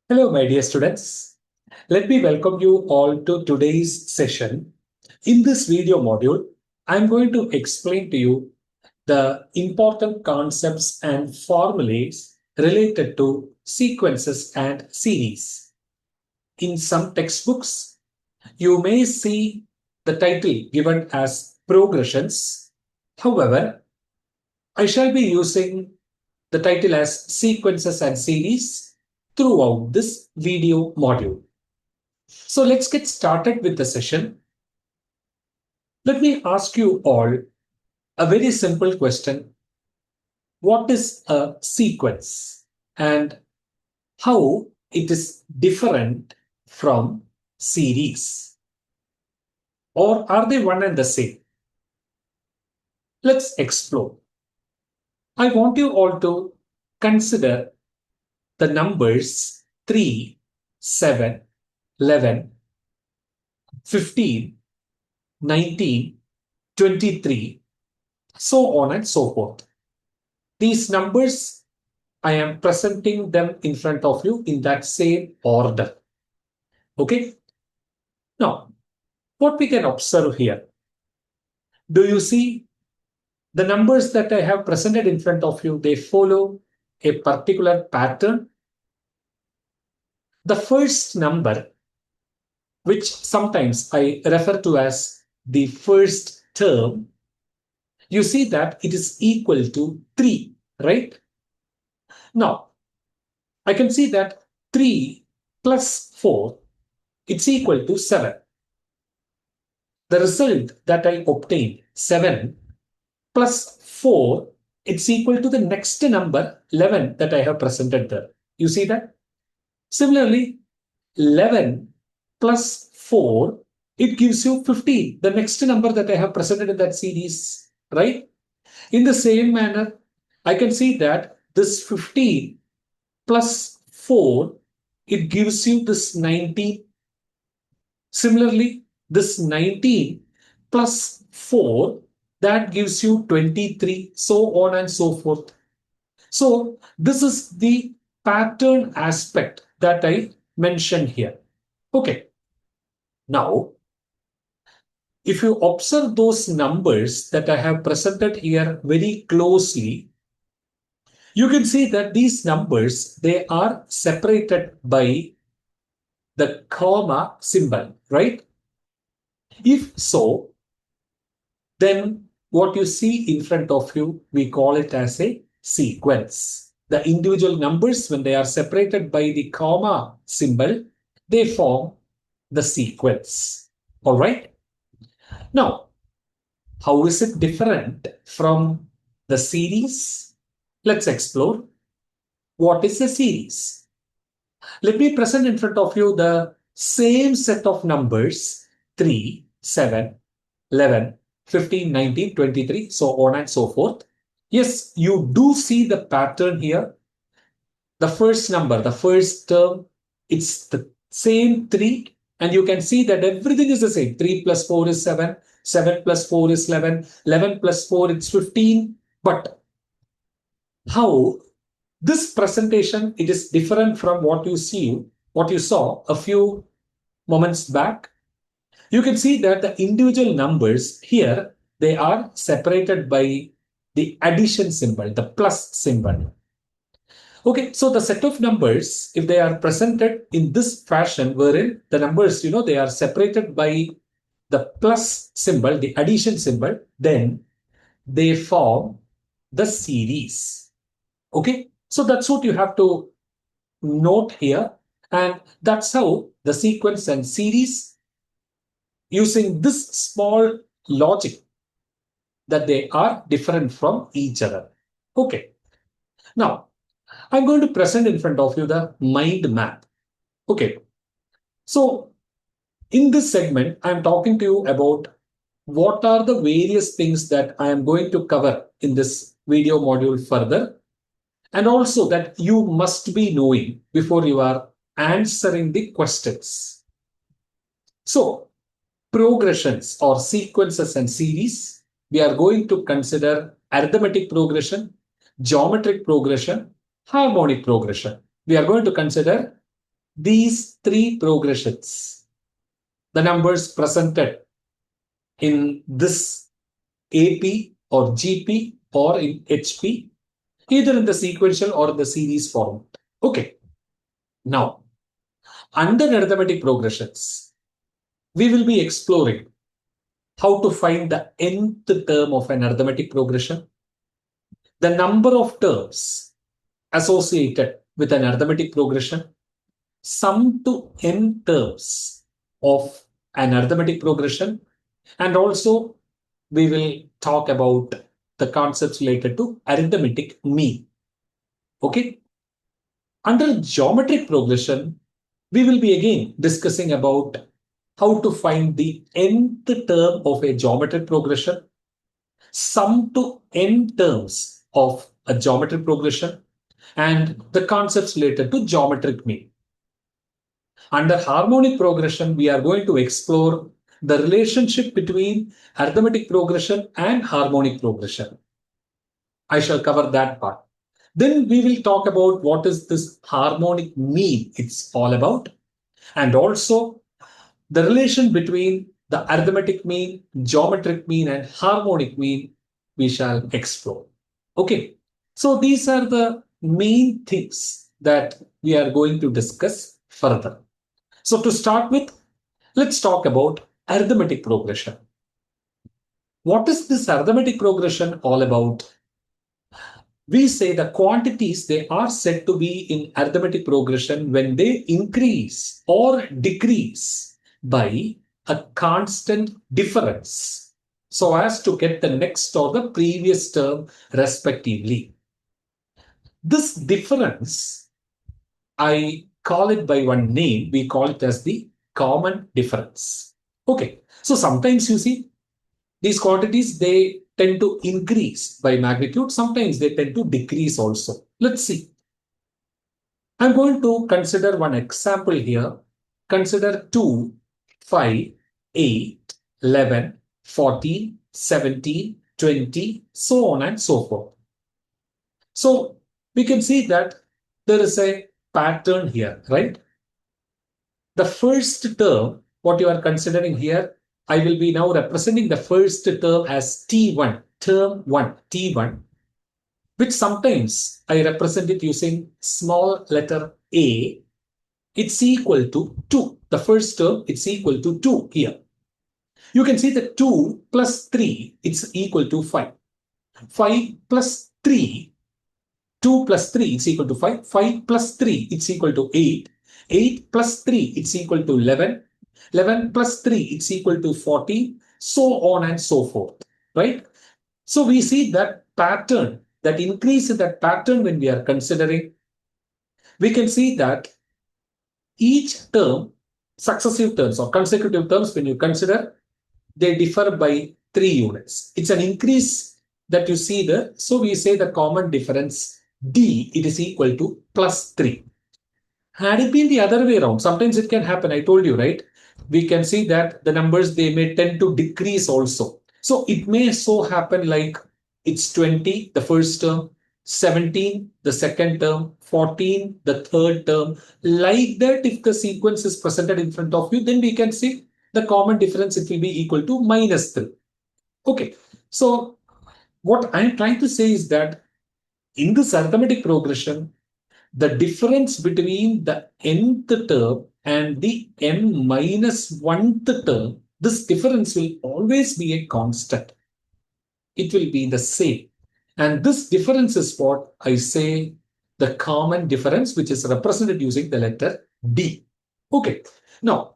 Hello, my dear students. Let me welcome you all to today's session. In this video module, I'm going to explain to you the important concepts and formulas related to sequences and series. In some textbooks, you may see the title given as progressions. However, I shall be using the title as sequences and series throughout this video module. So let's get started with the session. Let me ask you all a very simple question. What is a sequence and how it is different from series? Or are they one and the same? Let's explore. I want you all to consider the numbers 3, 7, 11, 15, 19, 23, so on and so forth. These numbers, I am presenting them in front of you in that same order. Okay. Now, what we can observe here, do you see the numbers that I have presented in front of you? They follow a particular pattern. The first number, which sometimes I refer to as the first term, you see that it is equal to 3, right? Now, I can see that 3 plus 4, it's equal to 7. The result that I obtained, 7 plus 4, it's equal to the next number, 11, that I have presented there. You see that? Similarly, 11 plus 4, it gives you 15, the next number that I have presented in that series, right? In the same manner, I can see that this 15 plus 4, it gives you this 19. Similarly, this 19 plus 4, that gives you 23, so on and so forth. So this is the pattern aspect that I mentioned here. Okay. Now, if you observe those numbers that I have presented here very closely, you can see that these numbers, they are separated by the comma symbol, right? If so, then what you see in front of you, we call it as a sequence. The individual numbers, when they are separated by the comma symbol, they form the sequence. All right. Now, how is it different from the series? Let's explore. What is a series? Let me present in front of you the same set of numbers 3, 7, 11, 15, 19, 23, so on and so forth. Yes, you do see the pattern here. The first number, the first term, it's the same 3, and you can see that everything is the same. 3 plus 4 is 7, 7 plus 4 is 11, 11 plus 4 it's 15. But how this presentation, it is different from what you saw a few moments back. You can see that the individual numbers here, they are separated by the addition symbol, the plus symbol. Okay, so the set of numbers, if they are presented in this fashion, wherein the numbers, they are separated by the plus symbol, the addition symbol, then they form the series. Okay, so that's what you have to note here. And that's how the sequence and series, using this small logic, that they are different from each other. Okay, now I'm going to present in front of you the mind map. Okay, so in this segment, I'm talking to you about what are the various things that I am going to cover in this video module further, and also that you must be knowing before you are answering the questions. So, progressions or sequences and series, we are going to consider arithmetic progression, geometric progression, harmonic progression. We are going to consider these three progressions, the numbers presented in this AP or GP or in HP, either in the sequential or in the series format. Okay. Now, under arithmetic progressions, we will be exploring how to find the nth term of an arithmetic progression, the number of terms associated with an arithmetic progression, sum to n terms of an arithmetic progression, and also we will talk about the concepts related to arithmetic mean. Okay. Under geometric progression, we will be again discussing about how to find the nth term of a geometric progression, sum to n terms of a geometric progression, and the concepts related to geometric mean. Under harmonic progression, we are going to explore the relationship between arithmetic progression and harmonic progression. I shall cover that part. Then we will talk about what is this harmonic mean it's all about, and also the relation between the arithmetic mean, geometric mean, and harmonic mean we shall explore. Okay, so these are the main things that we are going to discuss further. So to start with, let's talk about arithmetic progression. What is this arithmetic progression all about? We say the quantities, they are said to be in arithmetic progression when they increase or decrease by a constant difference so as to get the next or the previous term respectively. This difference, I call it by one name, we call it as the common difference. Okay, so sometimes you see these quantities, they tend to increase by magnitude. Sometimes they tend to decrease also. Let's see. I'm going to consider one example here. Consider 2, 5, 8, 11, 14, 17, 20, so on and so forth. So we can see that there is a pattern here, right? The first term, what you are considering here, I will be now representing the first term as T1, term 1, T1, which sometimes I represent it using small letter a. It's equal to 2. The first term, it's equal to 2 here. You can see that 2 plus 3, it's equal to 5. 5 plus 3, 2 plus 3, it's equal to 5. 5 plus 3, it's equal to 8. 8 plus 3, it's equal to 11. 11 plus 3, it's equal to 14, so on and so forth, right? So we see that pattern, that increase in that pattern when we are considering, we can see that each term, successive terms or consecutive terms, when you consider, they differ by 3 units. It's an increase that you see there. So we say the common difference D, it is equal to plus 3. Had it been the other way around, sometimes it can happen. I told you, right? We can see that the numbers, they may tend to decrease also. So it may so happen like it's 20, the first term, 17, the second term, 14, the third term. Like that, if the sequence is presented in front of you, then we can see the common difference, it will be equal to minus 3. Okay. So what I'm trying to say is that in this arithmetic progression, the difference between the nth term and the n minus 1th term, this difference will always be a constant. It will be the same. And this difference is what I say the common difference, which is represented using the letter D. Okay. Now,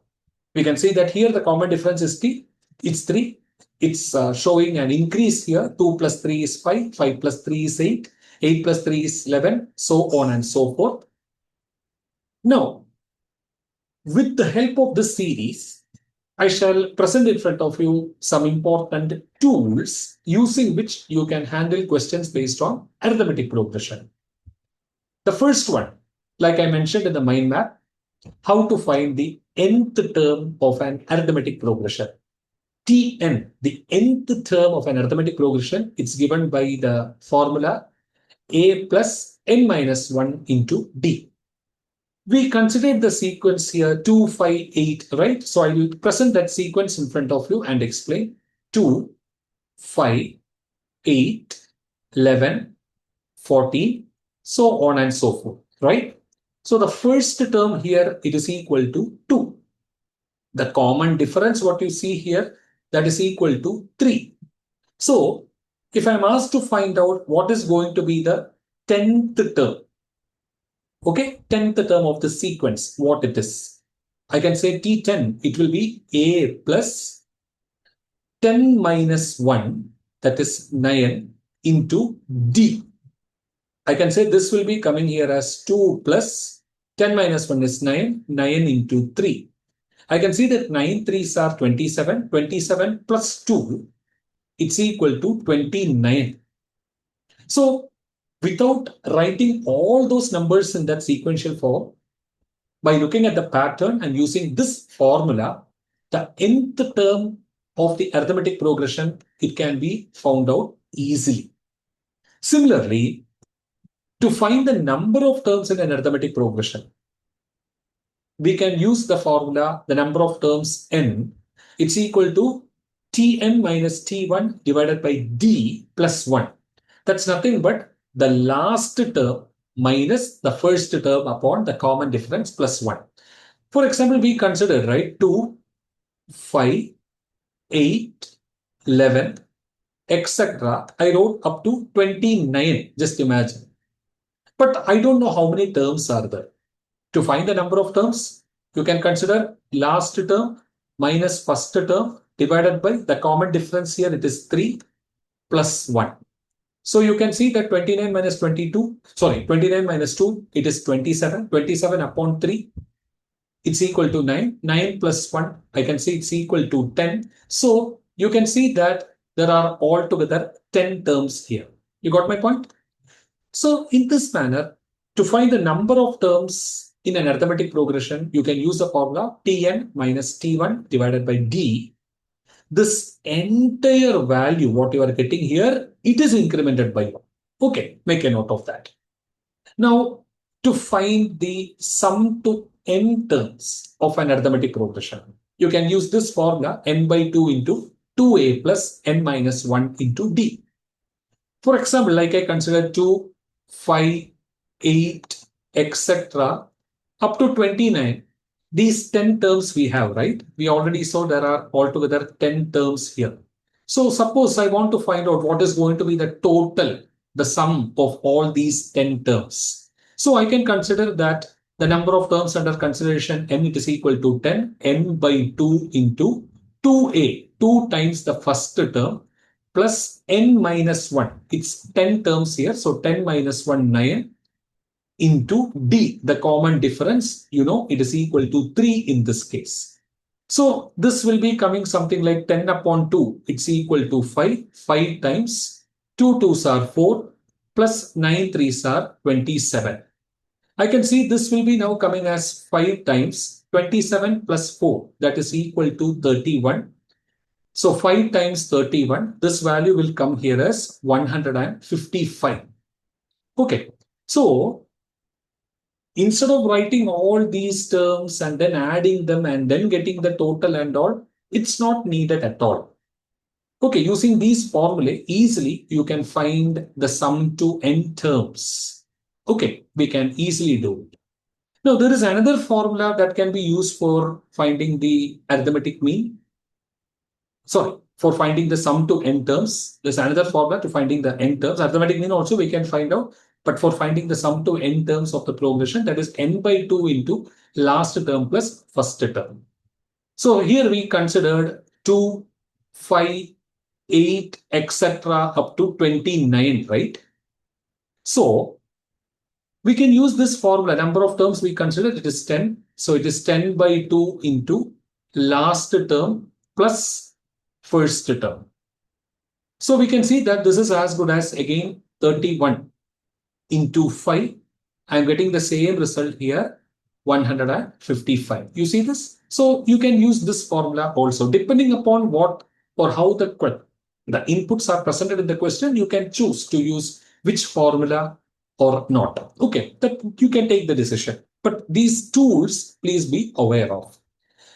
we can see that here the common difference is T. It's 3. It's showing an increase here. 2 plus 3 is 5. 5 plus 3 is 8. 8 plus 3 is 11, so on and so forth. Now, with the help of this series, I shall present in front of you some important tools using which you can handle questions based on arithmetic progression. The first one, like I mentioned in the mind map, how to find the nth term of an arithmetic progression. Tn, the nth term of an arithmetic progression, it's given by the formula a plus n minus 1 into d. We considered the sequence here 2, 5, 8, right? So I will present that sequence in front of you and explain 2, 5, 8, 11, 14, so on and so forth, right? So the first term here, it is equal to 2. The common difference, what you see here, that is equal to 3. So if I'm asked to find out what is going to be the 10th term, okay, 10th term of the sequence, what it is, I can say T10, it will be A plus 10 minus 1, that is 9, into D. I can say this will be coming here as 2 plus 10 minus 1 is 9, 9 into 3. I can see that 9 threes are 27, 27 plus 2, it's equal to 29. So without writing all those numbers in that sequential form, by looking at the pattern and using this formula, the nth term of the arithmetic progression, it can be found out easily. Similarly, to find the number of terms in an arithmetic progression, we can use the formula, the number of terms n, it's equal to Tn minus T1 divided by D plus 1. That's nothing but the last term minus the first term upon the common difference plus 1. For example, we consider, right, 2, 5, 8, 11, etc. I wrote up to 29, just imagine. But I don't know how many terms are there. To find the number of terms, you can consider last term minus first term divided by the common difference here, it is 3 plus 1. So you can see that 29 minus 22, sorry, 29 minus 2, it is 27. 27 upon 3, it's equal to 9. 9 plus 1, I can see it's equal to 10. So you can see that there are altogether 10 terms here. You got my point? So in this manner, to find the number of terms in an arithmetic progression, you can use the formula Tn minus T1 divided by D. This entire value, what you are getting here, it is incremented by 1. Okay, make a note of that. Now, to find the sum to n terms of an arithmetic progression, you can use this formula n by 2 into 2a plus n minus 1 into d. For example, like I consider 2, 5, 8, etc. up to 29. These 10 terms we have, right? We already saw there are altogether 10 terms here. So suppose I want to find out what is going to be the total, the sum of all these 10 terms. So I can consider that the number of terms under consideration n, it is equal to 10, n by 2 into 2a, 2 times the first term, plus n minus 1. It's 10 terms here. So 10 minus 1, 9 into d, the common difference, it is equal to 3 in this case. So this will be coming something like 10 upon 2. It's equal to 5. 5 times 2 2s are 4 plus 9 3s are 27. I can see this will be now coming as 5 times 27 plus 4. That is equal to 31. So 5 times 31, this value will come here as 155. Okay. So instead of writing all these terms and then adding them and then getting the total and all, it's not needed at all. Okay, using these formulae, easily you can find the sum to n terms. Okay, we can easily do it. Now, there is another formula that can be used for finding the arithmetic mean. Sorry, for finding the sum to n terms. There's another formula to finding the n terms. Arithmetic mean also we can find out. But for finding the sum to n terms of the progression, that is n by 2 into last term plus first term. So here we considered 2, 5, 8, etc. up to 29, right? So we can use this formula. Number of terms we consider, it is 10. So it is 10 by 2 into last term plus first term. So we can see that this is as good as again 31 into 5. I'm getting the same result here, 155. You see this? So you can use this formula also. Depending upon what or how the inputs are presented in the question, you can choose to use which formula or not. Okay, that you can take the decision. But these tools, please be aware of.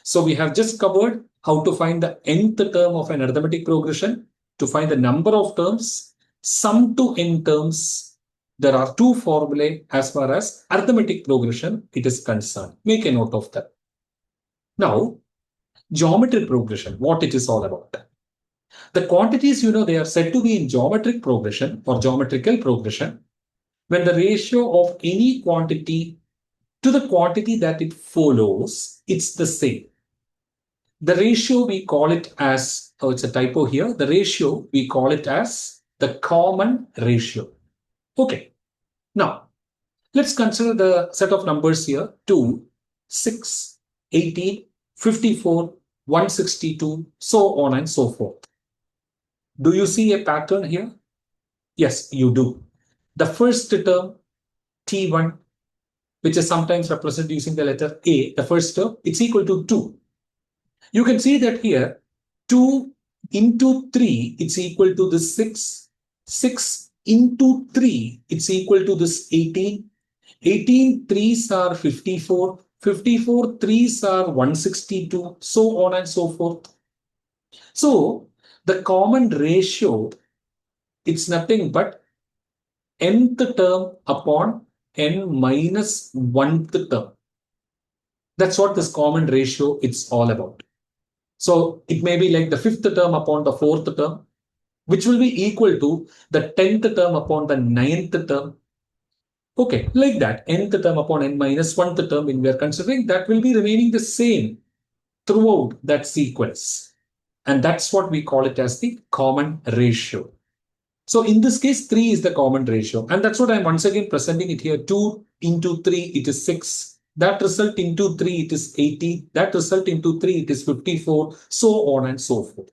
So we have just covered how to find the nth term of an arithmetic progression, to find the number of terms, sum to n terms. There are two formulae as far as arithmetic progression it is concerned. Make a note of that. Now, geometric progression, what it is all about. The quantities, they are said to be in geometric progression or geometrical progression when the ratio of any quantity to the quantity that it follows, it's the same. The ratio we call it as, oh, it's a typo here. The ratio we call it as the common ratio. Okay. Now, let's consider the set of numbers here. 2, 6, 18, 54, 162, so on and so forth. Do you see a pattern here? Yes, you do. The first term, T1, which is sometimes represented using the letter A, the first term, it's equal to 2. You can see that here, 2 into 3, it's equal to this 6. 6 into 3, it's equal to this 18. 18 3s are 54. 54 3s are 162, so on and so forth. So, the common ratio, it's nothing but nth term upon n minus 1th term. That's what this common ratio it's all about. So it may be like the 5th term upon the 4th term, which will be equal to the 10th term upon the 9th term. Okay, like that, nth term upon n minus 1th term, when we are considering, that will be remaining the same throughout that sequence. And that's what we call it as the common ratio. So in this case, 3 is the common ratio. And that's what I'm once again presenting it here. 2 into 3, it is 6. That result into 3, it is 80. That result into 3, it is 54. So on and so forth.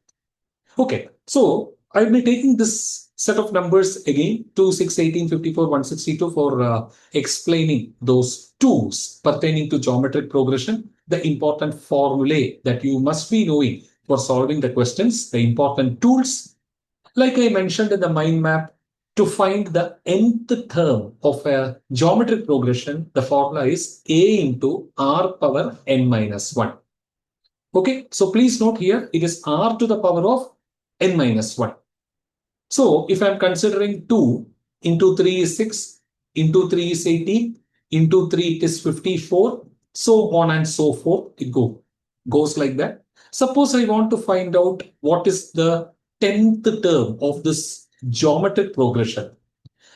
Okay, so I'll be taking this set of numbers again, 2, 6, 18, 54, 162 for explaining those tools pertaining to geometric progression, the important formulae that you must be knowing for solving the questions, the important tools. Like I mentioned in the mind map, to find the nth term of a geometric progression, the formula is a into r power n minus 1. Okay, so please note here, it is r to the power of n minus 1. So if I'm considering 2 into 3 is 6, into 3 is 18, into 3 it is 54, so on and so forth, it goes like that. Suppose I want to find out what is the 10th term of this geometric progression.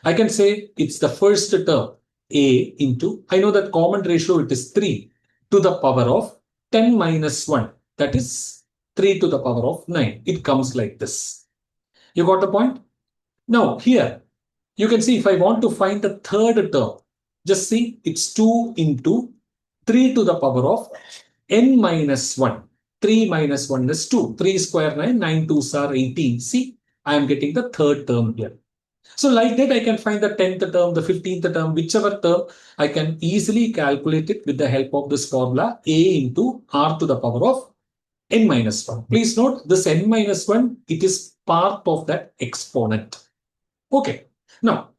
I can say it's the first term, a into, I know that common ratio, it is 3 to the power of 10 minus 1. That is 3 to the power of 9. It comes like this. You got the point? Now here, you can see if I want to find the third term, just see it's 2 into 3 to the power of n minus 1. 3 minus 1 is 2. 3 square 9, 9 2s are 18. See, I am getting the third term here. So like that, I can find the 10th term, the 15th term, whichever term, I can easily calculate it with the help of this formula, a into r to the power of n minus 1. Please note, this n minus 1, it is part of that exponent. Okay. Now,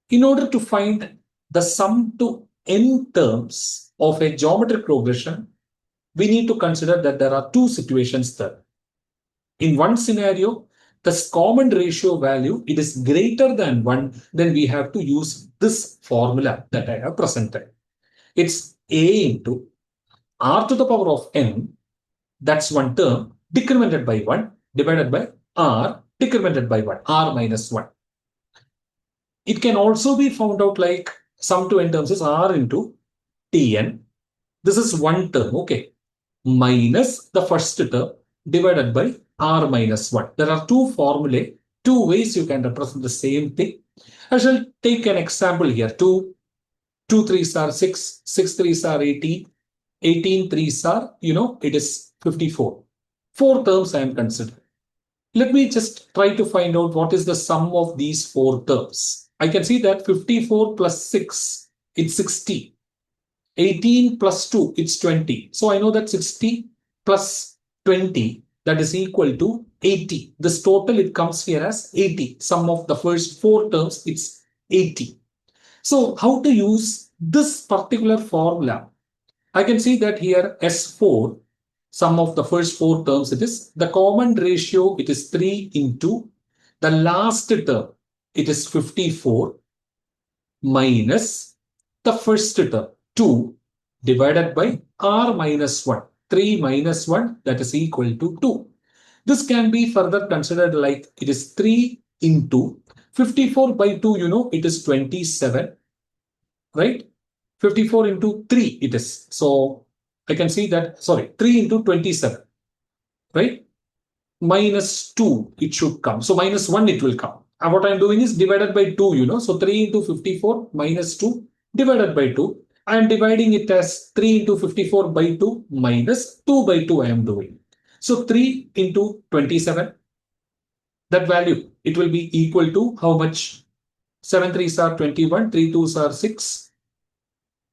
in order to find the sum to n terms of a geometric progression, we need to consider that there are two situations there. In one scenario, the common ratio value, it is greater than 1, then we have to use this formula that I have presented. It's a into r to the power of n, that's one term, decremented by 1, divided by r, decremented by 1, r minus 1. It can also be found out like sum to n terms is r into tn. This is one term, okay, minus the first term divided by r minus 1. There are two formulae, two ways you can represent the same thing. I shall take an example here. 2 3s are 6, 6 3s are 18, 18 3s are, it is 54. Four terms I am considering. Let me just try to find out what is the sum of these four terms. I can see that 54 plus 6, it's 60. 18 plus 2, it's 20. So I know that 60 plus 20, that is equal to 80. This total, it comes here as 80. Sum of the first four terms, it's 80. So how to use this particular formula, I can see that here S4, sum of the first four terms, it is the common ratio, it is 3 into the last term, it is 54 minus the first term, 2 divided by R minus 1. 3 minus 1, that is equal to 2. This can be further considered like it is 3 into 54 by 2, it is 27, right? 54 into 3 it is. So I can see that, sorry, 3 into 27, right? Minus 2 it should come. So minus 1 it will come. And what I'm doing is divided by 2, So 3 into 54 minus 2 divided by 2. I am dividing it as 3 into 54 by 2 minus 2 by 2 I am doing. So 3 into 27, that value, it will be equal to how much? 7 3s are 21, 3 2s are 6,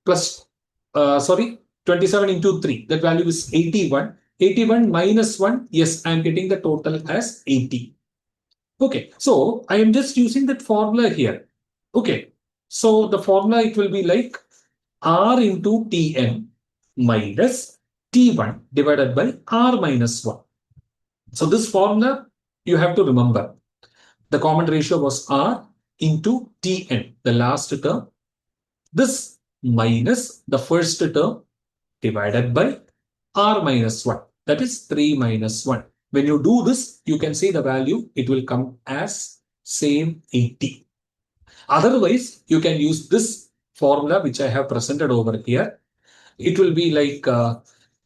plus, 27 into 3, that value is 81. 81 minus 1, yes, I am getting the total as 80. Okay, so I am just using that formula here. Okay, so the formula, it will be like R into Tn minus T1 divided by R minus 1. So this formula, you have to remember. The common ratio was R into Tn, the last term. This minus the first term divided by R minus 1. That is 3 minus 1. When you do this, you can see the value, it will come as same 80. Otherwise, you can use this formula which I have presented over here. It will be like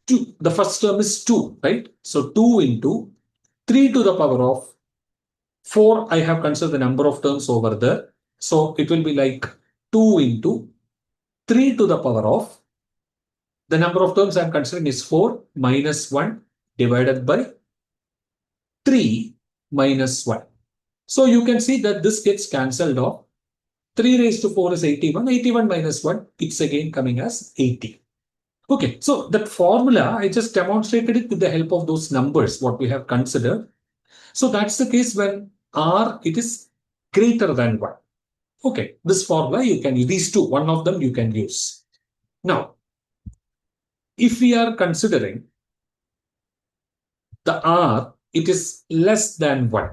2. The first term is 2, right? So 2 into 3 to the power of 4. I have considered the number of terms over there. So it will be like 2 into 3 to the power of, the number of terms I am considering is 4 minus 1 divided by 3 minus 1. So you can see that this gets cancelled off. 3 raised to 4 is 81. 81 minus 1, it's again coming as 80. Okay, so that formula, I just demonstrated it with the help of those numbers, what we have considered. So that's the case when R, it is greater than 1. Okay, this formula you can use, these two, one of them you can use. Now, if we are considering the R, it is less than 1,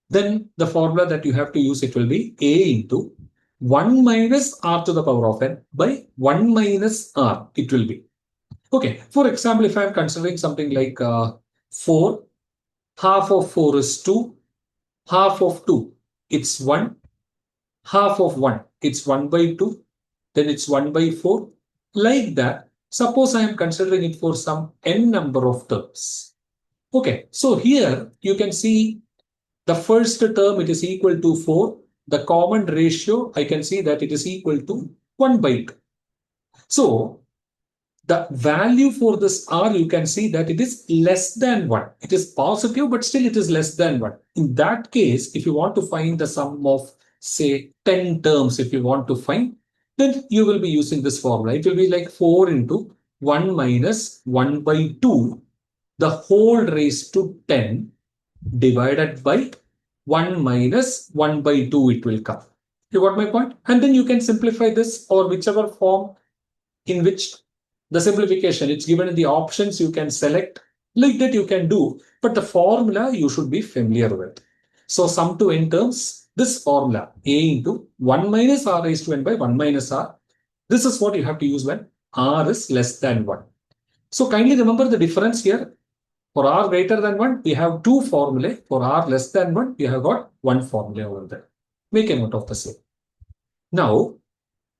then the formula that you have to use, it will be A into 1 minus R to the power of n by 1 minus R, it will be. Okay, for example, if I am considering something like 4, half of 4 is 2, half of 2, it's 1, half of 1, it's 1 by 2, then it's 1 by 4. Like that, suppose I am considering it for some n number of terms. Okay, so here you can see the first term, it is equal to 4. The common ratio, I can see that it is equal to 1 by 2. So the value for this R, you can see that it is less than 1. It is positive, but still it is less than 1. In that case, if you want to find the sum of, say, 10 terms, if you want to find, then you will be using this formula. It will be like 4 into 1 minus 1 by 2, the whole raised to 10 divided by 1 minus 1 by 2, it will come. You got my point? And then you can simplify this, or whichever form in which the simplification, it's given in the options, you can select, like that you can do. But the formula you should be familiar with. So sum to n terms, this formula, A into 1 minus R raised to n by 1 minus R. This is what you have to use when R is less than 1. So kindly remember the difference here. For R greater than 1, we have two formulae. For R less than 1, we have got one formula over there. Make a note of the same. Now,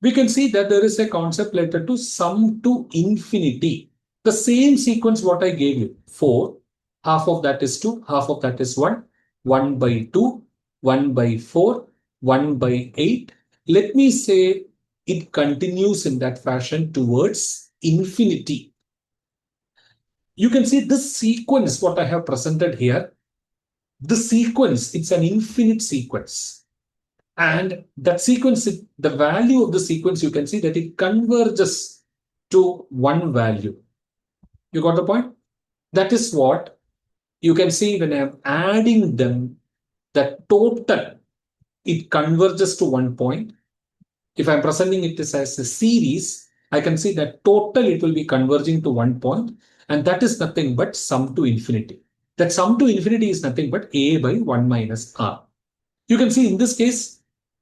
we can see that there is a concept related to sum to infinity. The same sequence what I gave you. 4, half of that is 2, half of that is 1, 1 by 2, 1 by 4, 1 by 8. Let me say it continues in that fashion towards infinity. You can see this sequence, what I have presented here. The sequence, it's an infinite sequence. And that sequence, the value of the sequence, you can see that it converges to one value. You got the point? That is what you can see when I'm adding them, the total, it converges to one point. If I'm presenting it as a series, I can see that total it will be converging to one point, and that is nothing but sum to infinity. That sum to infinity is nothing but a by 1 minus r. You can see in this case,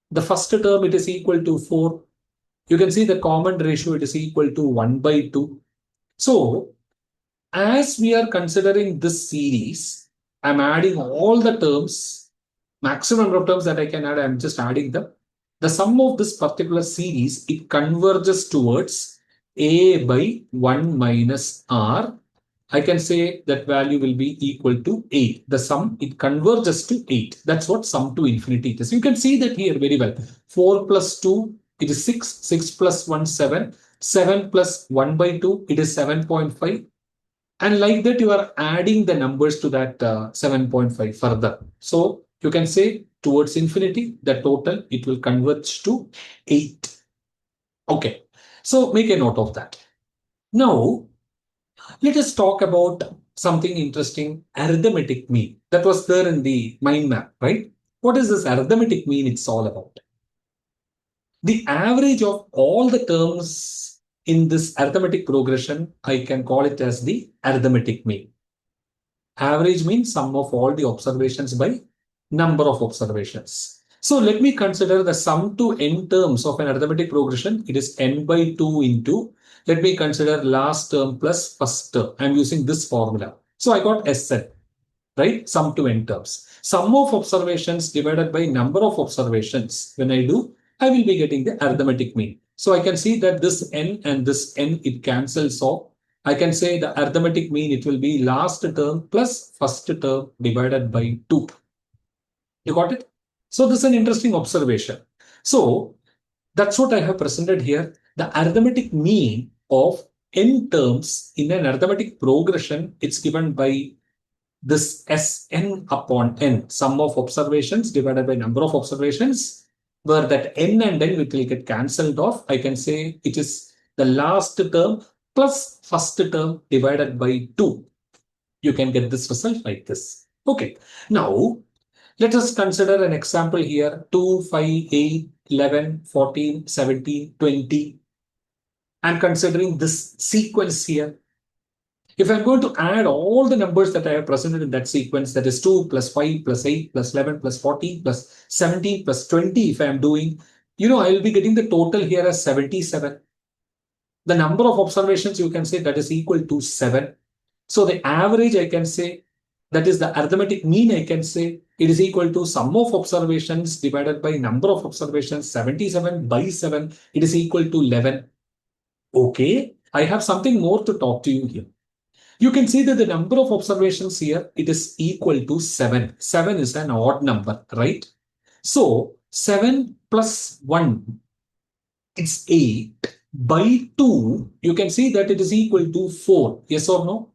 the first term it is equal to 4. You can see the common ratio it is equal to 1 by 2. So as we are considering this series, I'm adding all the terms, maximum number of terms that I can add, I'm just adding them. The sum of this particular series, it converges towards a by 1 minus r. I can say that value will be equal to 8. The sum, it converges to 8. That's what sum to infinity is. You can see that here very well. 4 plus 2, it is 6. 6 plus 1, 7. 7 plus 1 by 2, it is 7.5. And like that, you are adding the numbers to that 7.5 further. So you can say towards infinity, the total, it will converge to 8. Okay, so make a note of that. Now, let us talk about something interesting, arithmetic mean. That was there in the mind map, right? What is this arithmetic mean it's all about? The average of all the terms in this arithmetic progression, I can call it as the arithmetic mean. Average means sum of all the observations by number of observations. So let me consider the sum to n terms of an arithmetic progression. It is n by 2 into, let me consider last term plus first term. I'm using this formula. So I got Sn, right? Sum to n terms. Sum of observations divided by number of observations. When I do, I will be getting the arithmetic mean. So I can see that this n and this n, it cancels off. I can say the arithmetic mean, it will be last term plus first term divided by 2. You got it? So this is an interesting observation. So that's what I have presented here. The arithmetic mean of n terms in an arithmetic progression, it's given by this Sn upon n, sum of observations divided by number of observations, where that n and n will get cancelled off. I can say it is the last term plus first term divided by 2. You can get this result like this. Okay. Now, let us consider an example here. 2, 5, 8, 11, 14, 17, 20. I'm considering this sequence here. If I'm going to add all the numbers that I have presented in that sequence, that is 2 plus 5 plus 8 plus 11 plus 14 plus 17 plus 20, if I'm doing, I will be getting the total here as 77. The number of observations, you can say that is equal to 7. So the average, I can say, that is the arithmetic mean, I can say, it is equal to sum of observations divided by number of observations, 77 by 7, it is equal to 11. Okay, I have something more to talk to you here. You can see that the number of observations here, it is equal to 7. 7 is an odd number, right? So 7 plus 1, it's 8. By 2, you can see that it is equal to 4. Yes or no?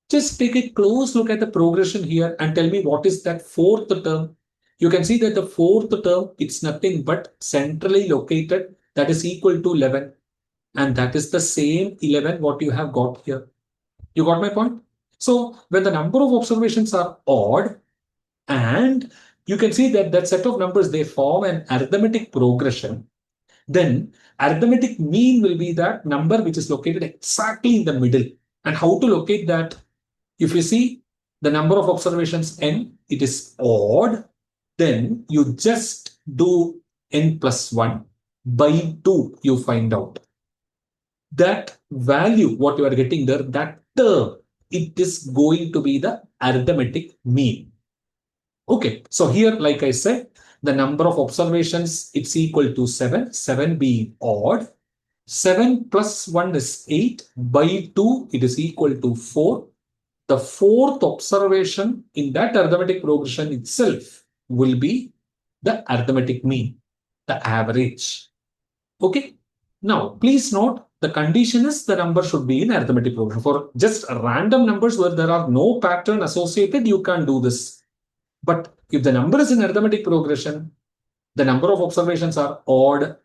Just take a close look at the progression here and tell me what is that fourth term. You can see that the fourth term, it's nothing but centrally located, that is equal to 11. And that is the same 11 what you have got here. You got my point? So when the number of observations are odd, and you can see that that set of numbers, they form an arithmetic progression, then arithmetic mean will be that number which is located exactly in the middle. And how to locate that? If you see the number of observations n, it is odd, then you just do n plus 1 by 2, you find out. That value, what you are getting there, that term, it is going to be the arithmetic mean. Okay, so here, like I said, the number of observations, it's equal to 7, 7 being odd. 7 plus 1 is 8, by 2, it is equal to 4. The fourth observation in that arithmetic progression itself will be the arithmetic mean, the average. Okay. Now, please note the condition is the number should be in arithmetic progression. For just random numbers where there are no pattern associated, you can't do this. But if the number is in arithmetic progression, the number of observations are odd,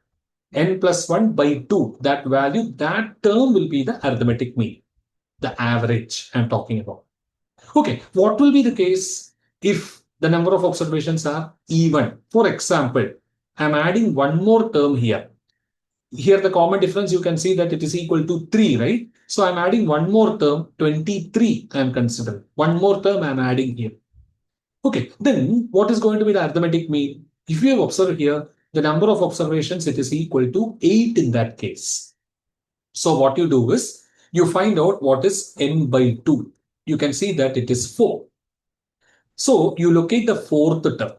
n plus 1 by 2, that value, that term will be the arithmetic mean, the average I'm talking about. Okay, what will be the case if the number of observations are even? For example, I'm adding one more term here. Here the common difference, you can see that it is equal to 3, right? So I'm adding one more term, 23 I'm considering. One more term I'm adding here. Okay, then what is going to be the arithmetic mean? If you have observed here, the number of observations, it is equal to 8 in that case. So what you do is, you find out what is n by 2. You can see that it is 4. So you locate the fourth term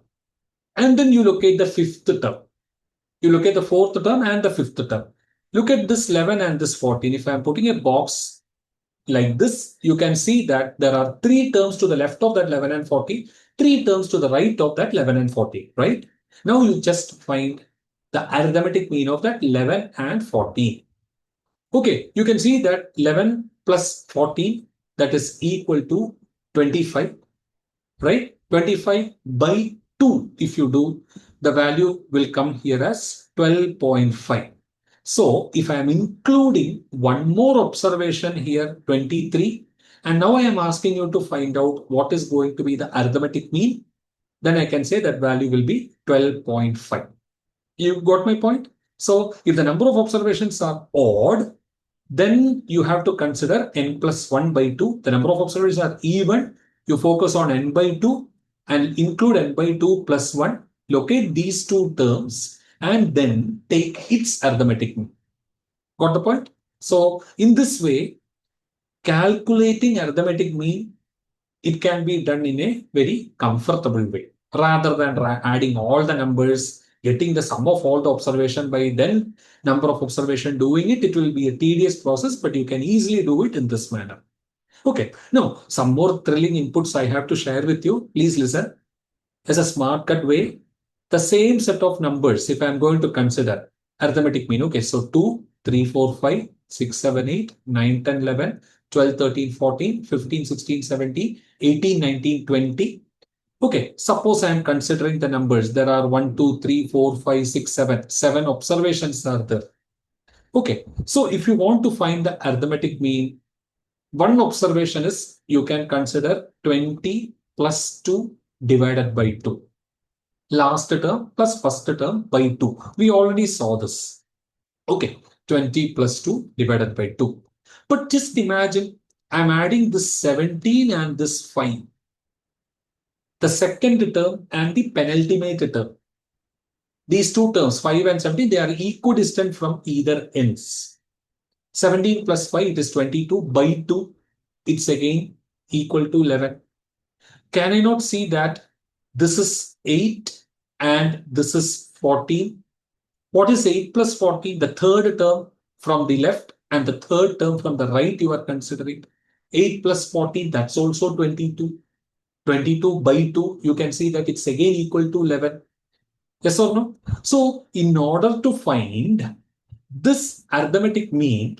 and then you locate the fifth term. You look at the fourth term and the fifth term. Look at this 11 and this 14. If I'm putting a box like this, you can see that there are three terms to the left of that 11 and 40, three terms to the right of that 11 and 40, right? Now you just find the arithmetic mean of that 11 and 14. Okay, you can see that 11 plus 14, that is equal to 25, right? 25 by 2, if you do, the value will come here as 12.5. So if I am including one more observation here, 23, and now I am asking you to find out what is going to be the arithmetic mean, then I can say that value will be 12.5. You got my point? So if the number of observations are odd, then you have to consider n plus 1 by 2. The number of observations are even. You focus on n by 2 and include n by 2 plus 1. Locate these two terms and then take its arithmetic mean. Got the point? So in this way, calculating arithmetic mean, it can be done in a very comfortable way rather than adding all the numbers, getting the sum of all the observation by then number of observation doing it. It will be a tedious process, but you can easily do it in this manner. Okay, now some more thrilling inputs I have to share with you. Please listen. As a smart cut way, the same set of numbers, if I'm going to consider arithmetic mean, okay, so 2, 3, 4, 5, 6, 7, 8, 9, 10, 11, 12, 13, 14, 15, 16, 17, 18, 19, 20. Okay, suppose I am considering the numbers. There are 1, 2, 3, 4, 5, 6, 7. 7 observations are there. Okay, so if you want to find the arithmetic mean, one observation is you can consider 20 plus 2 divided by 2. Last term plus first term by 2. We already saw this. Okay, 20 plus 2 divided by 2. But just imagine I'm adding this 17 and this 5. The second term and the penultimate term. These two terms, 5 and 17, they are equidistant from either ends. 17 plus 5, it is 22 by 2. It's again equal to 11. Can I not see that this is 8 and this is 14? What is 8 plus 14? The third term from the left and the third term from the right you are considering. 8 plus 14, that's also 22. 22 by 2, you can see that it's again equal to 11. Yes or no? So in order to find this arithmetic mean,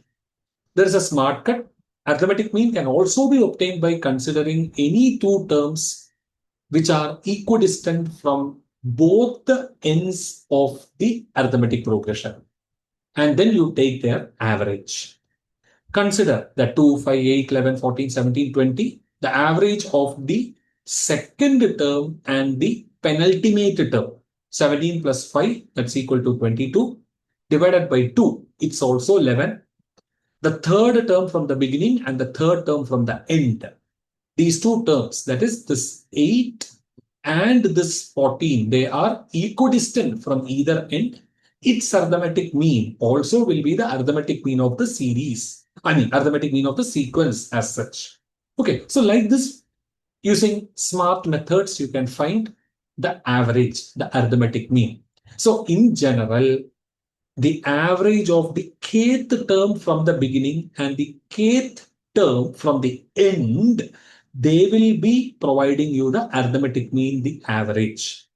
there is a smart cut. Arithmetic mean can also be obtained by considering any two terms which are equidistant from both the ends of the arithmetic progression. And then you take their average. Consider that 2, 5, 8, 11, 14, 17, 20, the average of the second term and the penultimate term. 17 plus 5, that's equal to 22. Divided by 2, it's also 11. The third term from the beginning and the third term from the end. These two terms, that is this 8 and this 14, they are equidistant from either end. Its arithmetic mean also will be the arithmetic mean of the series. Arithmetic mean of the sequence as such. Okay, so like this, using smart methods, you can find the average, the arithmetic mean. So in general, the average of the kth term from the beginning and the kth term from the end, they will be providing you the arithmetic mean, the average.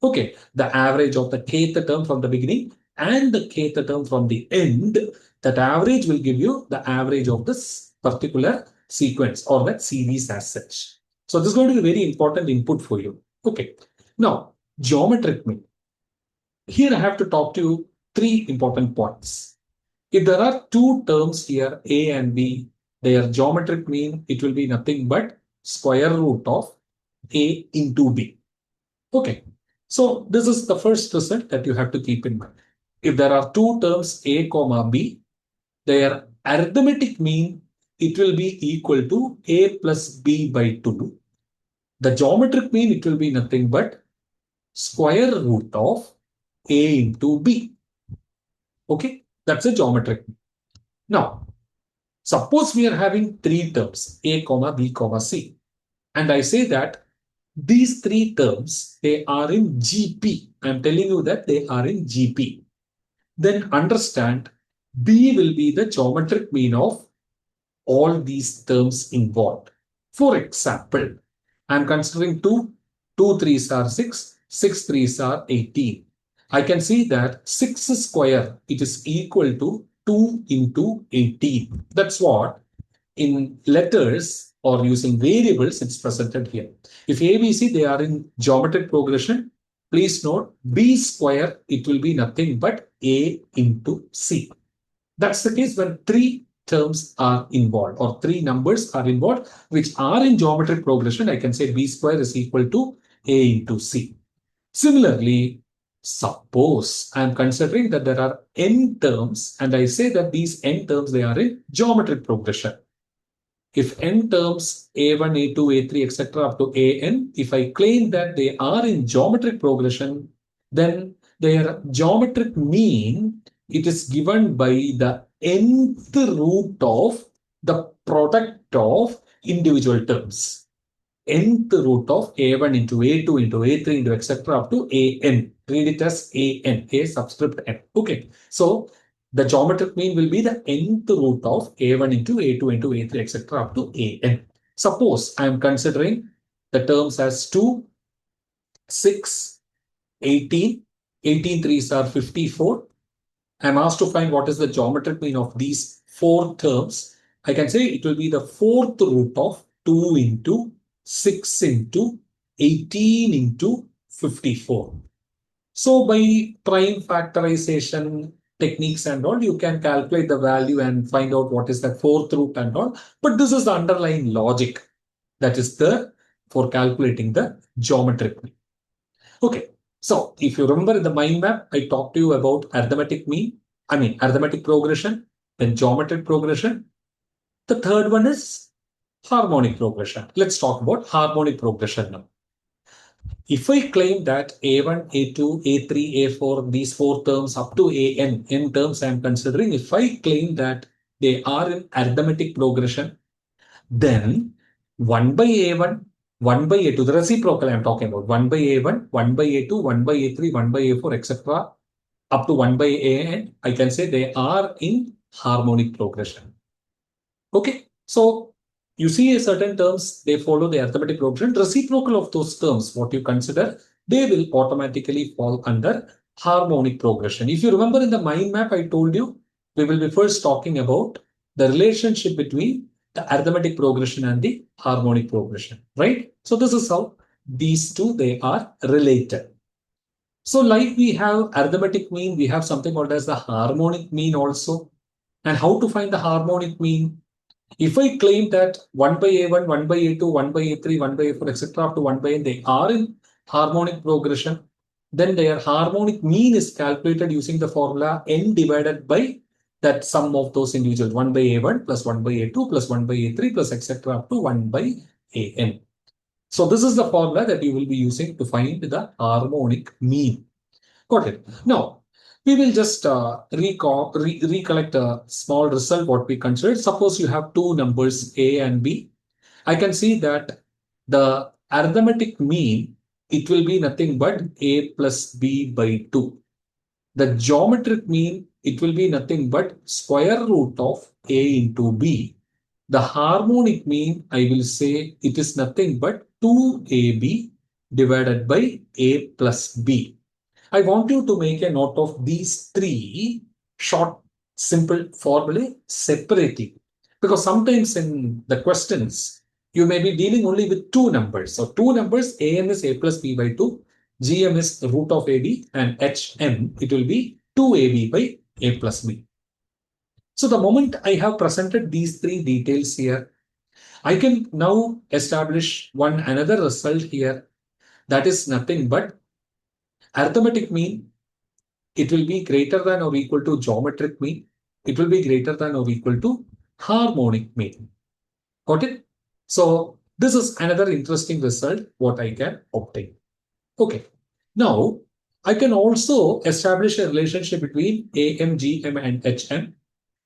Okay, the average of the kth term from the beginning and the kth term from the end, that average will give you the average of this particular sequence or that series as such. So this is going to be a very important input for you. Okay, now geometric mean. Here I have to talk to you three important points. If there are two terms here, A and B, their geometric mean, it will be nothing but square root of A into B. Okay. So this is the first result that you have to keep in mind. If there are two terms a comma b, their arithmetic mean, it will be equal to a plus b by 2. The geometric mean, it will be nothing but square root of a into b. Okay, that's a geometric mean. Now, suppose we are having three terms, a comma b comma c, and I say that these three terms, they are in GP. I'm telling you that they are in GP. Then understand B will be the geometric mean of all these terms involved. For example, I'm considering 2 threes are 6, 6 threes are 18. I can see that 6 square, it is equal to 2 into 18. That's what in letters or using variables, it's presented here. If A, B, C, they are in geometric progression, please note B square, it will be nothing but A into C. That's the case when three terms are involved or three numbers are involved, which are in geometric progression. I can say B square is equal to A into C. Similarly, suppose I'm considering that there are n terms and I say that these n terms, they are in geometric progression. If n terms a1, a2, a3, etc. up to an, if I claim that they are in geometric progression, then their geometric mean, it is given by the nth root of the product of individual terms. Nth root of a1 into a2 into a3 into etc. up to an. Read it as an, a subscript n. Okay. So the geometric mean will be the nth root of a1 into a2 into a3 etc. up to an. Suppose I am considering the terms as 2, 6, 18. 18 threes are 54. I am asked to find what is the geometric mean of these four terms. I can say it will be the fourth root of 2 into 6 into 18 into 54. So by prime factorization techniques and all, you can calculate the value and find out what is the fourth root and all. But this is the underlying logic that is there for calculating the geometric mean. Okay. So if you remember in the mind map, I talked to you about arithmetic progression, then geometric progression. The third one is harmonic progression. Let's talk about harmonic progression now. If I claim that A1, A2, A3, A4, these four terms up to n terms I'm considering, if I claim that they are in arithmetic progression, then 1 by A1, 1 by A2, the reciprocal I'm talking about, 1 by A1, 1 by A2, 1 by A3, 1 by A4, etc. up to 1 by an, I can say they are in harmonic progression. Okay, so you see certain terms, they follow the arithmetic progression. Reciprocal of those terms, what you consider, they will automatically fall under harmonic progression. If you remember in the mind map, I told you, we will be first talking about the relationship between the arithmetic progression and the harmonic progression, right? So this is how these two, they are related. So like we have arithmetic mean, we have something called as the harmonic mean also. And how to find the harmonic mean? If I claim that 1 by A1, 1 by A2, 1 by A3, 1 by A4, etc. up to 1 by N, they are in harmonic progression, then their harmonic mean is calculated using the formula N divided by that sum of those individuals, 1 by A1 plus 1 by A2 plus 1 by A3 plus etc. up to 1 by AN. So this is the formula that you will be using to find the harmonic mean. Got it. Now, we will just recollect a small result what we considered. Suppose you have two numbers A and B. I can see that the arithmetic mean, it will be nothing but A plus B by 2. The geometric mean, it will be nothing but square root of A into B. The harmonic mean, I will say it is nothing but 2AB divided by A plus B. I want you to make a note of these three short, simple formulae separately. Because sometimes in the questions, you may be dealing only with two numbers. So two numbers, AN is A plus B by 2, GM is root of AB, and HM, it will be 2AB by A plus B. So the moment I have presented these three details here, I can now establish another result here. That is nothing but Arithmetic mean, it will be greater than or equal to geometric mean. It will be greater than or equal to harmonic mean. Got it? So this is another interesting result what I can obtain. Okay. Now I can also establish a relationship between AM, GM and HM.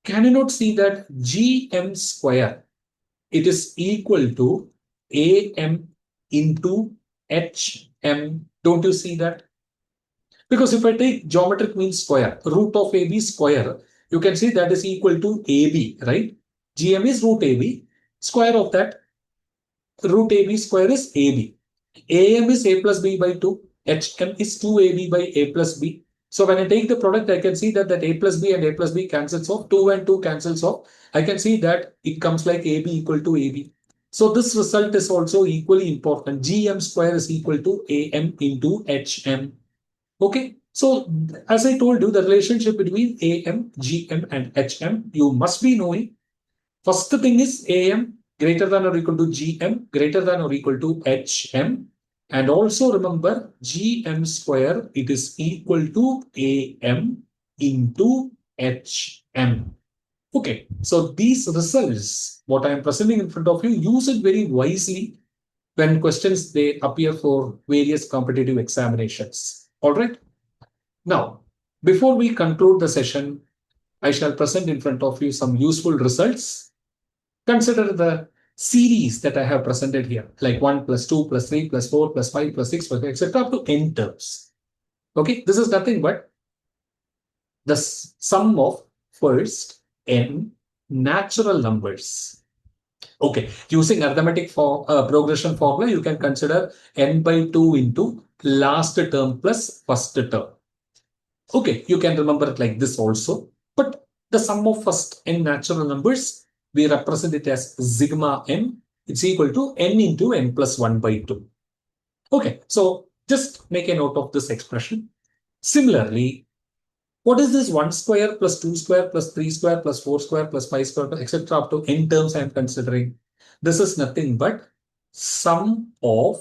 Can you not see that GM square, it is equal to AM into HM? Don't you see that? Because if I take geometric mean square, root of AB square, you can see that is equal to AB, right? GM is root AB. Square of that root AB square is AB. AM is A plus B by 2. HM is 2AB by A plus B. So when I take the product, I can see that A plus B and A plus B cancels off. 2 and 2 cancels off. I can see that it comes like AB equal to AB. So this result is also equally important. GM square is equal to AM into HM. Okay. So as I told you, the relationship between AM, GM and HM, you must be knowing. First thing is AM greater than or equal to GM greater than or equal to HM. And also remember GM square, it is equal to AM into HM. Okay, so these results, what I am presenting in front of you, use it very wisely when questions they appear for various competitive examinations. All right. Now, before we conclude the session, I shall present in front of you some useful results. Consider the series that I have presented here, like 1 plus 2 plus 3 plus 4 plus 5 plus 6, etc. up to n terms. Okay, this is nothing but the sum of first n natural numbers. Okay, using arithmetic for progression formula, you can consider n by 2 into last term plus first term. Okay, you can remember it like this also. But the sum of first n natural numbers, we represent it as sigma n. It's equal to n into n plus 1 by 2. Okay, so just make a note of this expression. Similarly, what is this 1 square plus 2 square plus 3 square plus 4 square plus 5 square, etc. up to n terms I am considering? This is nothing but sum of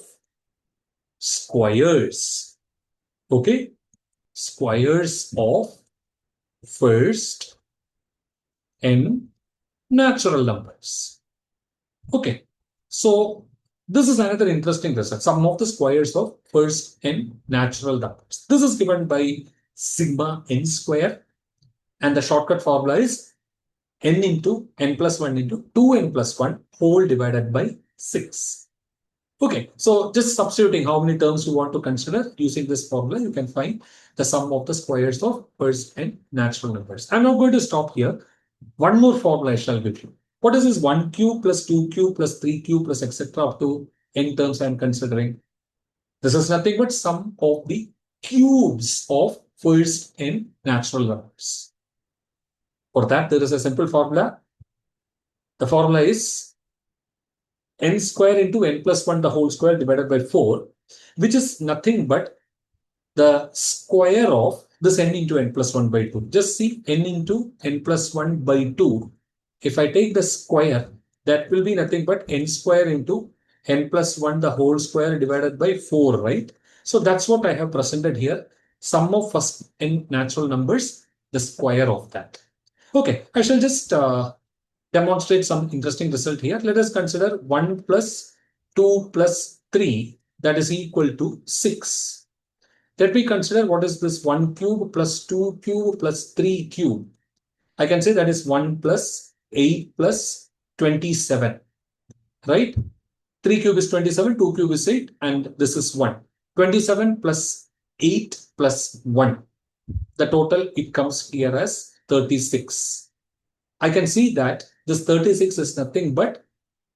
squares. Okay, squares of first n natural numbers. Okay, so this is another interesting result. Sum of the squares of first n natural numbers. This is given by sigma n square, and the shortcut formula is n into n plus 1 into 2n plus 1 whole divided by 6. Okay, so just substituting how many terms you want to consider using this formula, you can find the sum of the squares of first n natural numbers. I'm not going to stop here. One more formula I shall give you. What is this 1 cube plus 2 cube plus 3 cube plus etc. up to n terms I am considering? This is nothing but sum of the cubes of first n natural numbers. For that, there is a simple formula. The formula is n square into n plus 1 the whole square divided by 4, which is nothing but the square of this n into n plus 1 by 2. Just see n into n plus 1 by 2. If I take the square, that will be nothing but n square into n plus 1 the whole square divided by 4, right? So that's what I have presented here. Sum of first n natural numbers, the square of that. Okay, I shall just demonstrate some interesting result here. Let us consider 1 plus 2 plus 3, that is equal to 6. Let me consider what is this 1 cube plus 2 cube plus 3 cube. I can say that is 1 plus 8 plus 27, right? 3 cube is 27, 2 cube is 8, and this is 1. 27 plus 8 plus 1. The total, it comes here as 36. I can see that this 36 is nothing but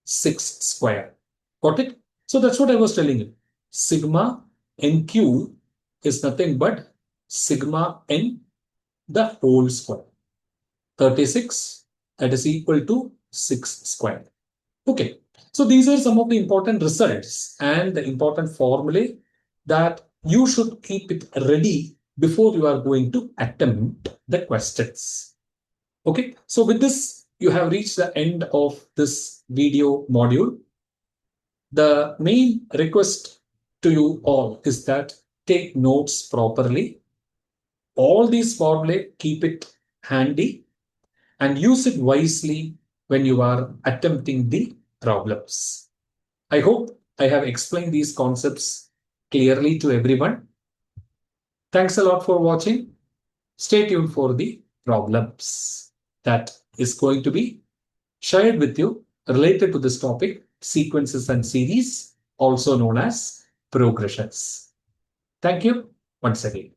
6 square. Got it? So that's what I was telling you. Sigma NQ is nothing but sigma n the whole square. 36, that is equal to 6 square. Okay, so these are some of the important results and the important formulae that you should keep it ready before you are going to attempt the questions. Okay, so with this, you have reached the end of this video module. The main request to you all is that take notes properly. All these formulae, keep it handy and use it wisely when you are attempting the problems. I hope I have explained these concepts clearly to everyone. Thanks a lot for watching. Stay tuned for the problems that is going to be shared with you related to this topic, sequences and series, also known as progressions. Thank you once again.